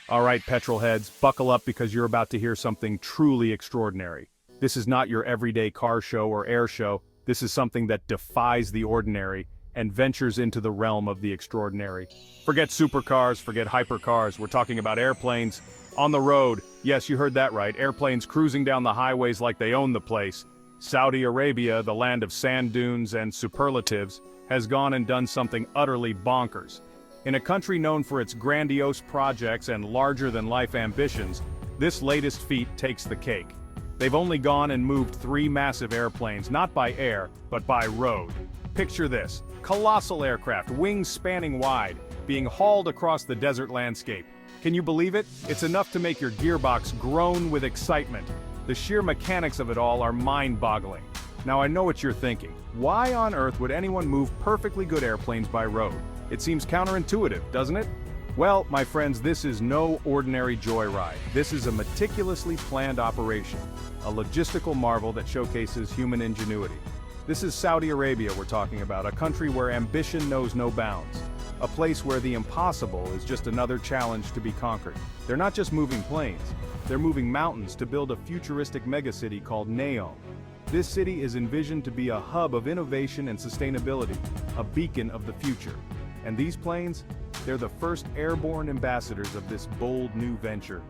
All right, petrol heads, buckle up because you're about to hear something truly extraordinary. This is not your everyday car show or air show. This is something that defies the ordinary and ventures into the realm of the extraordinary. Forget supercars, forget hypercars. We're talking about airplanes on the road. Yes, you heard that right. Airplanes cruising down the highways like they own the place. Saudi Arabia, the land of sand dunes and superlatives, has gone and done something utterly bonkers. In a country known for its grandiose projects and larger-than-life ambitions, this latest feat takes the cake. They've only gone and moved 3 massive airplanes, not by air, but by road. Picture this: colossal aircraft, wings spanning wide, being hauled across the desert landscape. Can you believe it? It's enough to make your gearbox groan with excitement. The sheer mechanics of it all are mind-boggling. Now I know what you're thinking. Why on earth would anyone move perfectly good airplanes by road? It seems counterintuitive, doesn't it? Well, my friends, this is no ordinary joyride. This is a meticulously planned operation, a logistical marvel that showcases human ingenuity. This is Saudi Arabia we're talking about, a country where ambition knows no bounds. A place where the impossible is just another challenge to be conquered. They're not just moving planes, they're moving mountains to build a futuristic megacity called Neom. This city is envisioned to be a hub of innovation and sustainability, a beacon of the future. And these planes, they're the first airborne ambassadors of this bold new venture.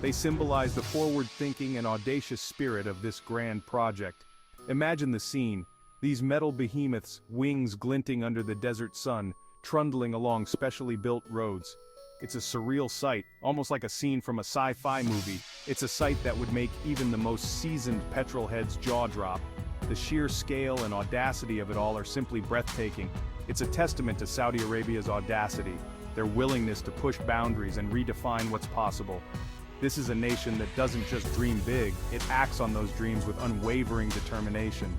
They symbolize the forward-thinking and audacious spirit of this grand project. Imagine the scene: these metal behemoths, wings glinting under the desert sun, trundling along specially built roads. It's a surreal sight, almost like a scene from a sci-fi movie. It's a sight that would make even the most seasoned petrol head's jaw drop. The sheer scale and audacity of it all are simply breathtaking. It's a testament to Saudi Arabia's audacity, their willingness to push boundaries and redefine what's possible. This is a nation that doesn't just dream big, it acts on those dreams with unwavering determination.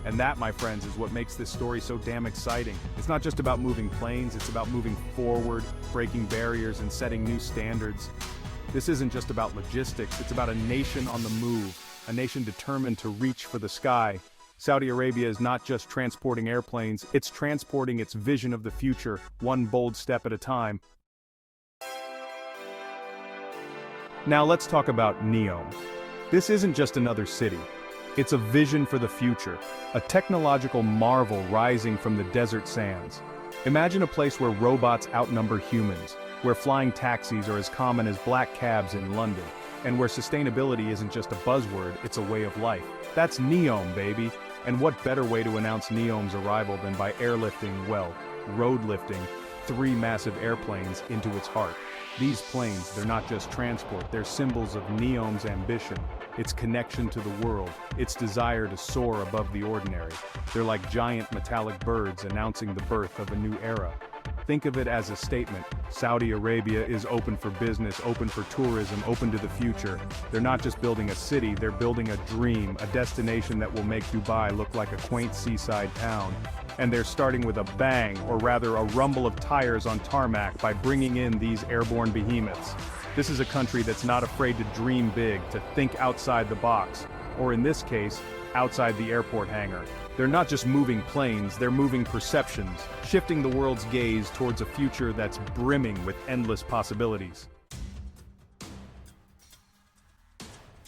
And that, my friends, is what makes this story so damn exciting. It's not just about moving planes, it's about moving forward, breaking barriers and setting new standards. This isn't just about logistics, it's about a nation on the move, a nation determined to reach for the sky. Saudi Arabia is not just transporting airplanes, it's transporting its vision of the future, one bold step at a time. Now let's talk about Neom. This isn't just another city. It's a vision for the future, a technological marvel rising from the desert sands. Imagine a place where robots outnumber humans, where flying taxis are as common as black cabs in London, and where sustainability isn't just a buzzword, it's a way of life. That's Neom, baby! And what better way to announce Neom's arrival than by airlifting, well, road lifting, 3 massive airplanes into its heart. These planes, they're not just transport, they're symbols of Neom's ambition, its connection to the world, its desire to soar above the ordinary. They're like giant metallic birds announcing the birth of a new era. Think of it as a statement. Saudi Arabia is open for business, open for tourism, open to the future. They're not just building a city, they're building a dream, a destination that will make Dubai look like a quaint seaside town. And they're starting with a bang, or rather a rumble of tires on tarmac, by bringing in these airborne behemoths. This is a country that's not afraid to dream big, to think outside the box, or in this case, outside the airport hangar. They're not just moving planes, they're moving perceptions, shifting the world's gaze towards a future that's brimming with endless possibilities.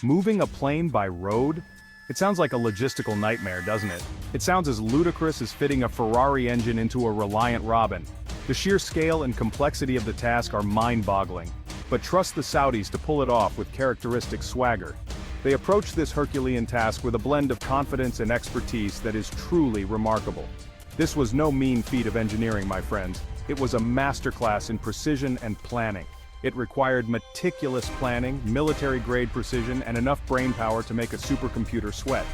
Moving a plane by road? It sounds like a logistical nightmare, doesn't it? It sounds as ludicrous as fitting a Ferrari engine into a Reliant Robin. The sheer scale and complexity of the task are mind-boggling. But trust the Saudis to pull it off with characteristic swagger. They approach this Herculean task with a blend of confidence and expertise that is truly remarkable. This was no mean feat of engineering, my friends. It was a masterclass in precision and planning. It required meticulous planning, military-grade precision, and enough brainpower to make a supercomputer sweat.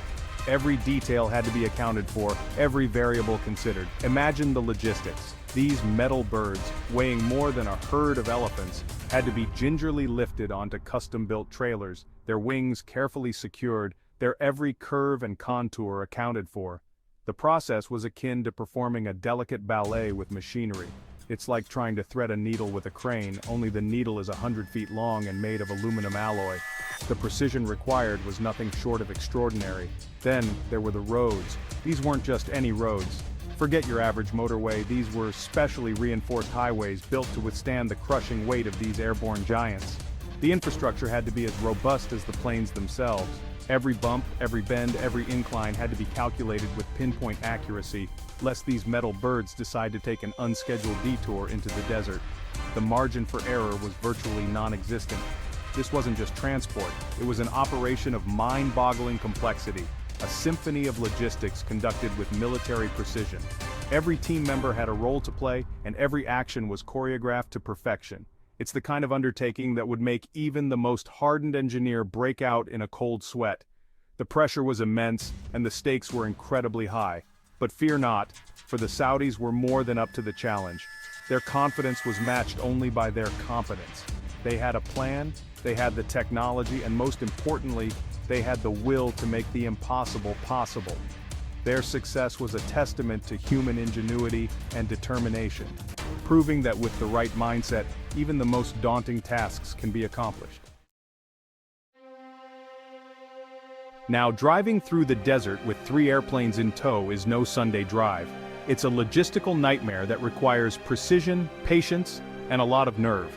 Every detail had to be accounted for, every variable considered. Imagine the logistics. These metal birds, weighing more than a herd of elephants, had to be gingerly lifted onto custom-built trailers, their wings carefully secured, their every curve and contour accounted for. The process was akin to performing a delicate ballet with machinery. It's like trying to thread a needle with a crane, only the needle is 100 feet long and made of aluminum alloy. The precision required was nothing short of extraordinary. Then, there were the roads. These weren't just any roads. Forget your average motorway, these were specially reinforced highways built to withstand the crushing weight of these airborne giants. The infrastructure had to be as robust as the planes themselves. Every bump, every bend, every incline had to be calculated with pinpoint accuracy, lest these metal birds decide to take an unscheduled detour into the desert. The margin for error was virtually non-existent. This wasn't just transport, it was an operation of mind-boggling complexity, a symphony of logistics conducted with military precision. Every team member had a role to play, and every action was choreographed to perfection. It's the kind of undertaking that would make even the most hardened engineer break out in a cold sweat. The pressure was immense, and the stakes were incredibly high. But fear not, for the Saudis were more than up to the challenge. Their confidence was matched only by their competence. They had a plan, they had the technology, and most importantly, they had the will to make the impossible possible. Their success was a testament to human ingenuity and determination, proving that with the right mindset, even the most daunting tasks can be accomplished. Now, driving through the desert with 3 airplanes in tow is no Sunday drive. It's a logistical nightmare that requires precision, patience, and a lot of nerve.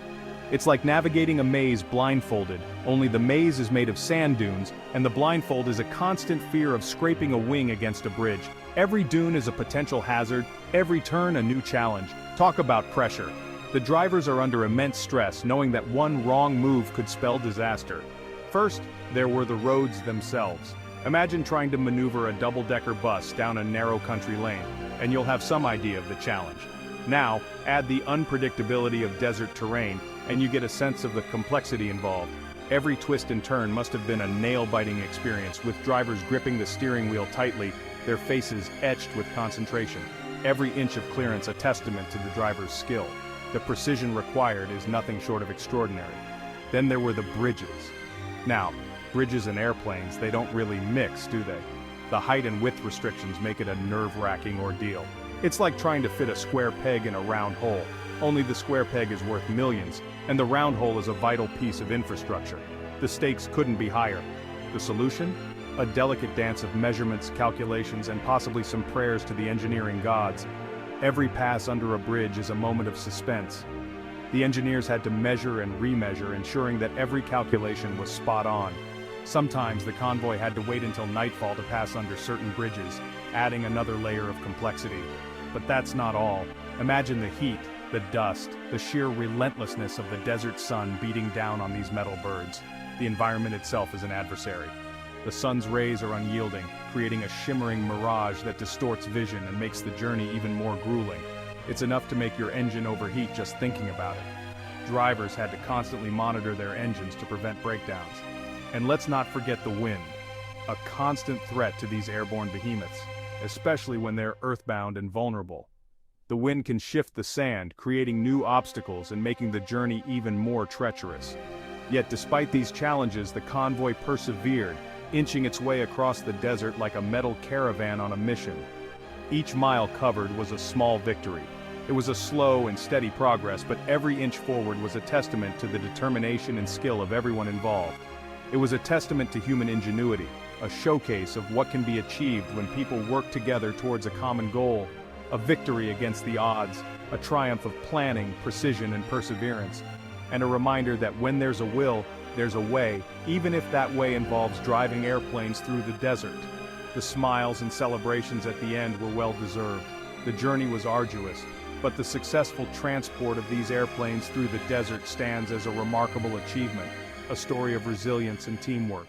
It's like navigating a maze blindfolded, only the maze is made of sand dunes, and the blindfold is a constant fear of scraping a wing against a bridge. Every dune is a potential hazard, every turn a new challenge. Talk about pressure. The drivers are under immense stress, knowing that one wrong move could spell disaster. First, there were the roads themselves. Imagine trying to maneuver a double-decker bus down a narrow country lane, and you'll have some idea of the challenge. Now, add the unpredictability of desert terrain, and you get a sense of the complexity involved. Every twist and turn must have been a nail-biting experience, with drivers gripping the steering wheel tightly, their faces etched with concentration. Every inch of clearance a testament to the driver's skill. The precision required is nothing short of extraordinary. Then there were the bridges. Now, bridges and airplanes, they don't really mix, do they? The height and width restrictions make it a nerve-wracking ordeal. It's like trying to fit a square peg in a round hole, only the square peg is worth millions, and the round hole is a vital piece of infrastructure. The stakes couldn't be higher. The solution? A delicate dance of measurements, calculations, and possibly some prayers to the engineering gods. Every pass under a bridge is a moment of suspense. The engineers had to measure and remeasure, ensuring that every calculation was spot on. Sometimes the convoy had to wait until nightfall to pass under certain bridges, adding another layer of complexity. But that's not all. Imagine the heat, the dust, the sheer relentlessness of the desert sun beating down on these metal birds. The environment itself is an adversary. The sun's rays are unyielding, creating a shimmering mirage that distorts vision and makes the journey even more grueling. It's enough to make your engine overheat just thinking about it. Drivers had to constantly monitor their engines to prevent breakdowns. And let's not forget the wind, a constant threat to these airborne behemoths, especially when they're earthbound and vulnerable. The wind can shift the sand, creating new obstacles and making the journey even more treacherous. Yet despite these challenges, the convoy persevered, inching its way across the desert like a metal caravan on a mission. Each mile covered was a small victory. It was a slow and steady progress, but every inch forward was a testament to the determination and skill of everyone involved. It was a testament to human ingenuity, a showcase of what can be achieved when people work together towards a common goal, a victory against the odds, a triumph of planning, precision, and perseverance, and a reminder that when there's a will, there's a way, even if that way involves driving airplanes through the desert. The smiles and celebrations at the end were well deserved. The journey was arduous, but the successful transport of these airplanes through the desert stands as a remarkable achievement, a story of resilience and teamwork.